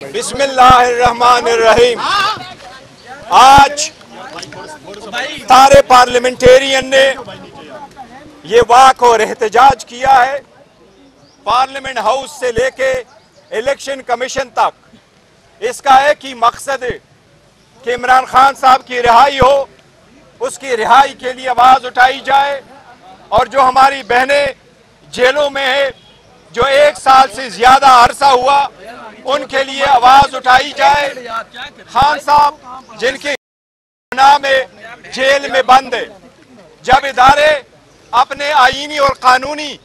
बिस्मिल्लाह अर्रहमान अर्रहीम। आज सारे पार्लियामेंटेरियन ने ये वाक और एहतजाज किया है। पार्लियामेंट हाउस से लेके इलेक्शन कमीशन तक इसका एक ही मकसद है कि इमरान खान साहब की रिहाई हो, उसकी रिहाई के लिए आवाज़ उठाई जाए और जो हमारी बहनें जेलों में है, जो 1 साल से ज़्यादा अरसा हुआ, उनके लिए आवाज़ उठाई जाए। खान साहब जिनके गुनाह में जेल में बंद है, जब इदारे अपने आईनी और कानूनी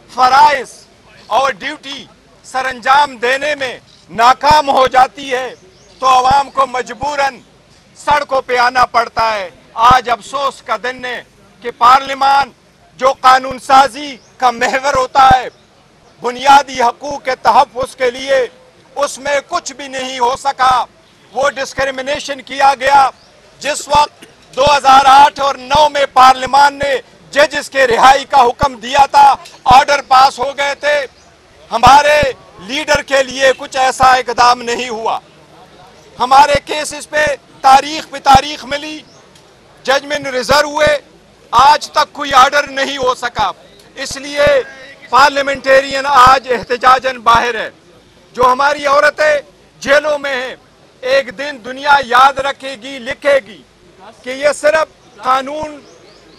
फराइज और ड्यूटी सरअंजाम देने में नाकाम हो जाती है तो आवाम को मजबूरन सड़कों पे आना पड़ता है। आज अफसोस का दिन है कि पार्लियामान जो कानून साजी का महवर होता है, बुनियादी हकूक़ के तहफ़्फ़ुज़ के लिए, उसमें कुछ भी नहीं हो सका। वो डिस्क्रिमिनेशन किया गया। जिस वक्त 2008 और 9 में पार्लियामान ने जजेस के रिहाई का हुक्म दिया था, ऑर्डर पास हो गए थे, हमारे लीडर के लिए कुछ ऐसा इक़दाम नहीं हुआ। हमारे केसेस पे तारीख मिली, जजमेंट रिजर्व हुए, आज तक कोई ऑर्डर नहीं हो सका। इसलिए पार्लियामेंटेरियन आज एहतजाजन बाहर है। जो हमारी औरतें जेलों में हैं, एक दिन दुनिया याद रखेगी, लिखेगी कि ये सिर्फ कानून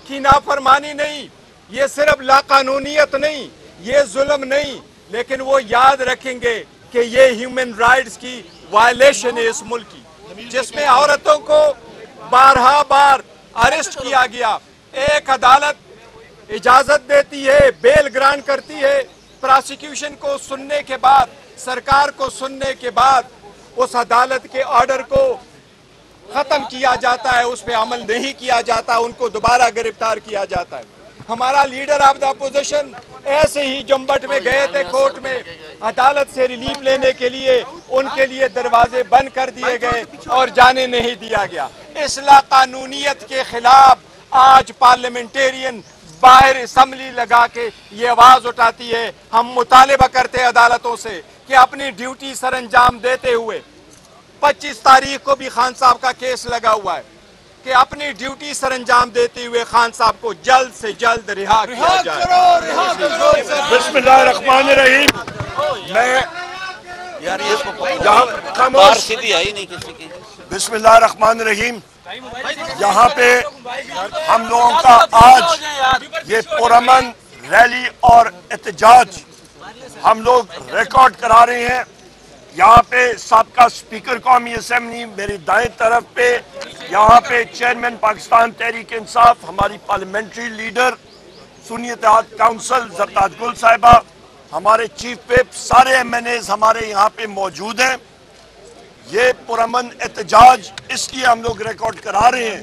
की नाफरमानी नहीं, ये सिर्फ लाकानूनियत नहीं, ये जुल्म नहीं, लेकिन वो याद रखेंगे कि ये ह्यूमन राइट्स की वायलेशन है इस मुल्क की, जिसमें औरतों को बार अरेस्ट किया गया। एक अदालत इजाजत देती है, बेल ग्रांट करती है, प्रोसिक्यूशन को सुनने के बाद, सरकार को सुनने के बाद उस अदालत के ऑर्डर को खत्म किया जाता है, उस पर अमल नहीं किया जाता, उनको दोबारा गिरफ्तार किया जाता है। हमारा लीडर ऑफ द अपोजिशन ऐसे ही जम्बट में गए थे कोर्ट में, अदालत से रिलीफ लेने के लिए, उनके लिए दरवाजे बंद कर दिए गए और जाने नहीं दिया गया। इस लाकानूनियत के खिलाफ आज पार्लियामेंटेरियन बाहर असम्बली लगा के ये आवाज़ उठाती है। हम मुतालिबा करते हैं अदालतों से कि अपनी ड्यूटी सरअंजाम देते हुए, 25 तारीख को भी खान साहब का केस लगा हुआ है, कि अपनी ड्यूटी सरअंजाम देते हुए खान साहब को जल्द से जल्द रिहा किया जाए। बिस्मिल्लाहिर्रहमानिर्रहीम। मैं बिस्मिल्लाहिर्रहमानिर्रहीम। यहाँ पे हम लोगों का आज ये पुरअमन रैली और एहतजाज हम लोग रिकॉर्ड करा रहे हैं। यहाँ पे साबका स्पीकर कौमी असेंबली मेरी दाएं तरफ पे, यहाँ पे चेयरमैन पाकिस्तान तहरीक इंसाफ, हमारी parliamentary leader Sunni Ittehad Council Zardad Gul साहिबा, हमारे चीफ विप, सारे MNAs हमारे यहाँ पे मौजूद हैं। ये पुरअमन एहतजाज इसलिए हम लोग रिकॉर्ड करा रहे हैं।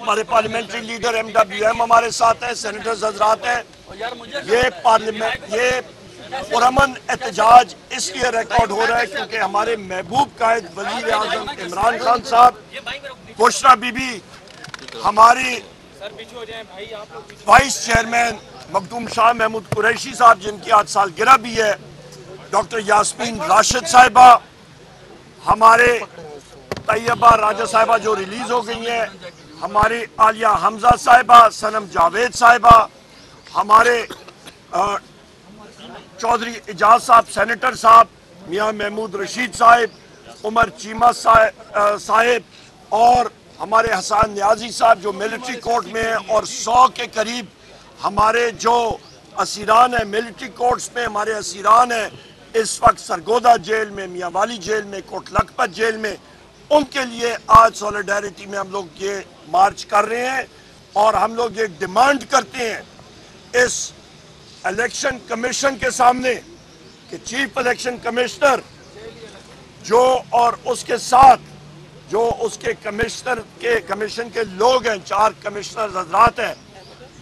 हमारे पार्लियामेंट्री लीडर MWM हमारे साथ हैं, सेनेटर्स हजरात हैं। ये पुरअमन एहतजाज इसलिए रिकॉर्ड हो रहा है क्योंकि हमारे महबूब कायद वज़ीर आज़म इमरान खान साहब, बुशरा बीबी, हमारी वाइस चेयरमैन मखदूम शाह महमूद कुरैशी साहब जिनकी आज सालगिरह भी है, डॉक्टर यास्मीन राशिद साहिबा, हमारे तैयबा राजा साहिबा जो रिलीज हो गई हैं, हमारी आलिया हमजा साहिबा, सनम जावेद साहिबा, हमारे चौधरी एजाज साहब सेनेटर साहब, मियां महमूद रशीद साहिब, उमर चीमा साहिब और हमारे हसन न्याजी साहब जो मिलिट्री कोर्ट में हैं, और 100 के करीब हमारे जो असीरान हैं मिलिट्री कोर्ट्स में, हमारे असीरान हैं इस वक्त सरगोदा जेल में, मियांवाली जेल में, कोट लखपत जेल में, उनके लिए आज सॉलिडारिटी में हम लोग ये मार्च कर रहे हैं। और हम लोग ये डिमांड करते हैं इस इलेक्शन कमीशन के सामने कि चीफ इलेक्शन कमिश्नर जो और उसके साथ जो उसके कमीशन के लोग हैं, 4 कमिश्नर हजरात हैं,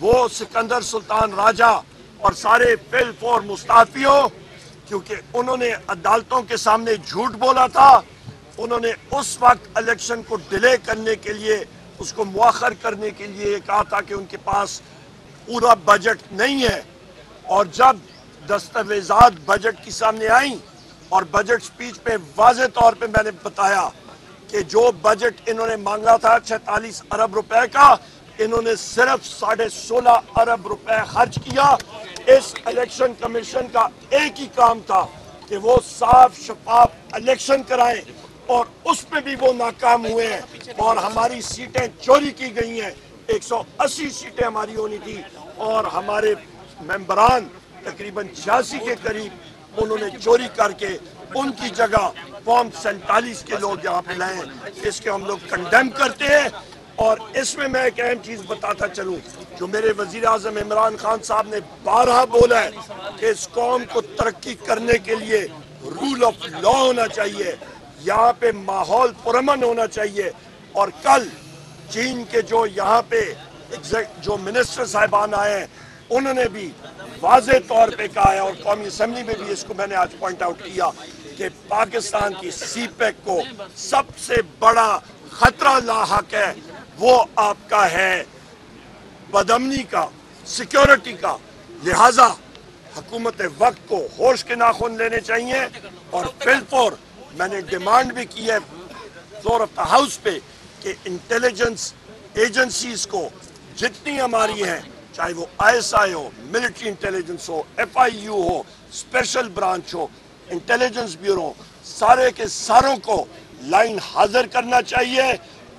वो सिकंदर सुल्तान राजा और सारे फिल फॉर मुस्ताफी हो, क्योंकि उन्होंने अदालतों के सामने झूठ बोला था। उन्होंने उस वक्त इलेक्शन को डिले करने के लिए, उसको मुअख्खर करने के लिए कहा था कि उनके पास पूरा बजट नहीं है, और जब दस्तावेजात बजट की सामने आई اور بجٹ سپیچ پہ واضح طور پہ میں نے بتایا کہ جو بجٹ انہوں نے مانگا تھا 46 ارب روپے کا، انہوں نے صرف 16.5 ارب روپے خرچ کیا۔ اس الیکشن کمیشن کا ایک ہی کام تھا کہ وہ صاف شفاف الیکشن کرائیں، اور اس میں بھی وہ ناکام ہوئے ہیں، اور ہماری سیٹیں چوری کی گئی ہیں۔ 180 سیٹیں ہماری ہونی تھی، اور ہمارے ممبران تقریباً 86 کے قریب انہوں نے چوری کر کے ان کی جگہ فارم 47 کے لوگ یہاں پہ لائے ہیں۔ اس کے ہم لوگ کنڈیم کرتے ہیں۔ اور اس میں ایک اہم چیز بتاتا چلوں، جو میرے وزیر اعظم عمران خان صاحب نے بارہا بولا ہے کہ اس قوم کو ترقی کرنے کے لیے رول آف لا ہونا چاہیے، یہاں پہ ماحول پرامن ہونا چاہیے۔ اور کل چین کے جو یہاں پہ جو منسٹر صاحبان آئے ہیں، انہوں نے بھی واضح طور پہ کہا ہے، اور قومی اسمبلی میں بھی اس کو میں نے آج پوائنٹ آؤٹ کیا، کہ پاکستان کی سی پیک کو سب سے بڑا خطرہ لاحق ہے، وہ آپ کا ہے بدامنی کا، سیکیورٹی کا۔ لہٰذا حکومت وقت کو ہوش کے ناخن لینے چاہیے، اور بالفور میں نے ڈیمانڈ بھی کی ہے فلور آف دا ہاؤس پہ کہ انٹیلیجنس ایجنسیز کو جتنی ہماری ہیں، چاہے وہ ISI ہو، ملٹری انٹیلیجنس ہو، FIU ہو، اسپیشل برانچ ہو، انٹیلیجنس بیورو، سارے کے ساروں کو لائن حاضر کرنا چاہیے،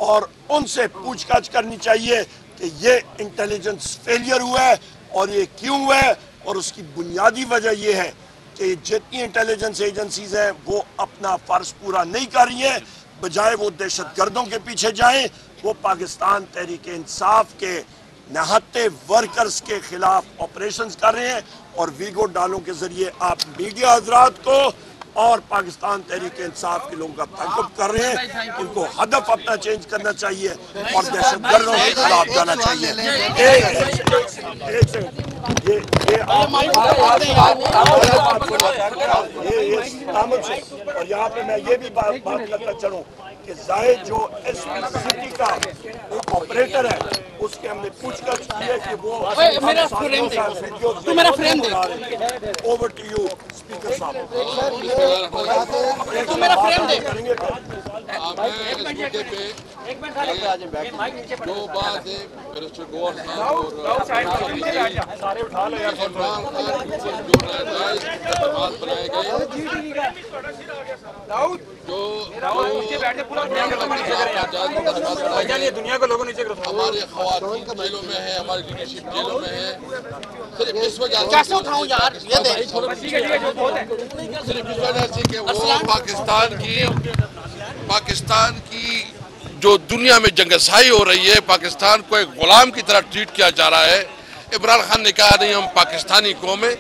اور ان سے پوچھ گچھ کرنی چاہیے کہ یہ انٹیلیجنس فیلئر ہوا ہے اور یہ کیوں ہوا ہے۔ اور اس کی بنیادی وجہ یہ ہے کہ جتنی انٹیلیجنس ایجنسیز ہیں وہ اپنا فرض پورا نہیں کر رہی ہیں، بجائے وہ دہشت گردوں کے پیچھے جائیں، وہ پاکستان تحریک انصاف کے نہتے ورکرز کے خلاف آپریشنز کر رہے ہیں۔ اور ویگو ڈالوں کے ذریعے آپ میڈیا حضرات کو اور پاکستان تحریک انصاف کے لوگوں کا تعاقب کر رہے ہیں، ان کو ہدف اپنا چینج کرنا چاہیے اور دہشت گردوں کے خلاف جانا چاہیے۔ اور یہاں پہ میں یہ بھی بات کرتا چلوں کہ زاہد جو ایس پی سٹی کا آپریٹر ہے، اس کے ہم نے پوچھ گچھ کی ہے کہ وہ اوور ٹو یو اسپیکر صاحب۔ جو بات ہے منسٹر گور صاحب اور بنائے گئے، ہمارے خواتین جیلوں میں ہیں، ہماری لیڈرشپ جیلوں میں ہے، صرف اس وجہ سے کہ وہ پاکستان کی جو دنیا میں جنگسائی ہو رہی ہے، پاکستان کو ایک غلام کی طرح ٹریٹ کیا جا رہا ہے۔ عمران خان نے کہا نہیں، ہم پاکستانی قوم ہیں،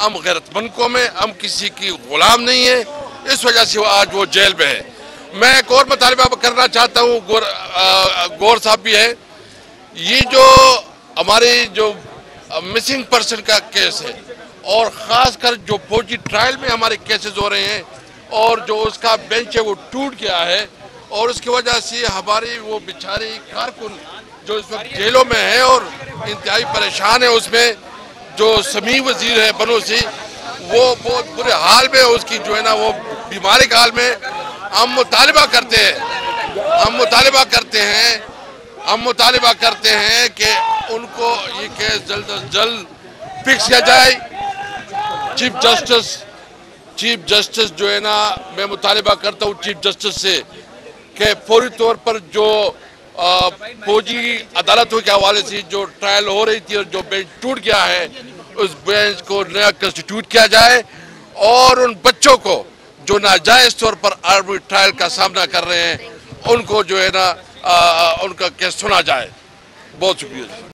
ہم غیرت مند قوم ہیں، ہم کسی کی غلام نہیں ہیں، اس وجہ سے آج وہ جیل میں ہے۔ میں ایک اور مطالبہ کرنا چاہتا ہوں، گور صاحب بھی ہے، یہ جو ہمارے جو مسنگ پرسن کا کیس ہے، اور خاص کر جو فوجی ٹرائل میں ہمارے کیسز ہو رہے ہیں، اور جو اس کا بینچ ہے وہ ٹوٹ گیا ہے، اور اس کی وجہ سے ہمارے وہ بیچارے کارکن جو اس وقت جیلوں میں ہیں اور انتہائی پریشان ہیں، اس میں جو سمیع وزیر ہے بنو سی، وہ بہت برے حال میں، اس کی جو ہے نا وہ بیماری کا حال میں۔ ہم مطالبہ کرتے ہیں کہ ان کو یہ کیس جلد از جلد فکس کیا جائے۔ چیف جسٹس جو ہے نا، میں مطالبہ کرتا ہوں چیف جسٹس سے کہ فوری طور پر جو فوجی عدالتوں کے حوالے سے جو ٹرائل ہو رہی تھی اور جو بینچ ٹوٹ گیا ہے، اس بینچ کو نیا کنسٹیٹیوٹ کیا جائے، اور ان بچوں کو جو ناجائز طور پر آرمی ٹرائل کا سامنا کر رہے ہیں، ان کو جو ہے نا ان کا کیس سنا جائے۔ بہت شکریہ۔